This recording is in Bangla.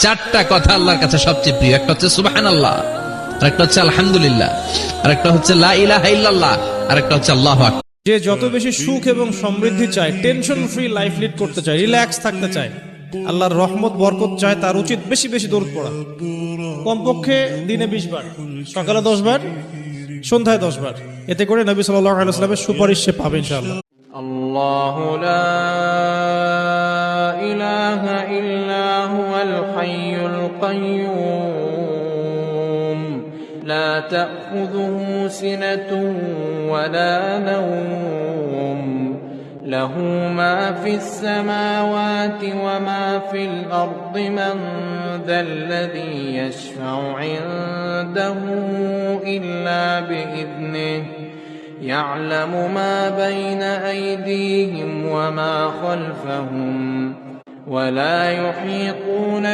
চারটা কথা আল্লাহর কাছে সবচেয়ে প্রিয়। একটা হচ্ছে সুবহানাল্লাহ, আরেকটা হচ্ছে আলহামদুলিল্লাহ, আরেকটা হচ্ছে লা ইলাহা ইল্লাল্লাহ, আরেকটা হচ্ছে আল্লাহু আকবার। যে যত বেশি সুখ এবং সমৃদ্ধি চায়, টেনশন ফ্রি লাইফ লিড করতে চায়, রিল্যাক্স থাকতে চায়, আল্লাহর রহমত বরকত চায়, তার উচিত বেশি বেশি দরুদ পড়া। কমপক্ষে দিনে 20 বার, সকালে 10 বার, সন্ধ্যায় 10 বার। এতে করে নবী সাল্লাল্লাহু আলাইহি ওয়াসাল্লামের সুপারিশ সে পাবে ইনশাআল্লাহ। আল্লাহু লা ইলাহা ইল্লা হুয়াল হাইয়ুল কাইয়্যুম লা তাখুযুহু সিনাতুন ওয়া লা নাওম লাহু মা ফিস সামাওয়াতি ওয়া মা ফিল আরদি মান যাল্লাযী ইয়াশফা'ু 'ইনদাহু ইল্লা বিইذনিহি يعلم ما بين أيديهم وما خلفهم ولا يحيطون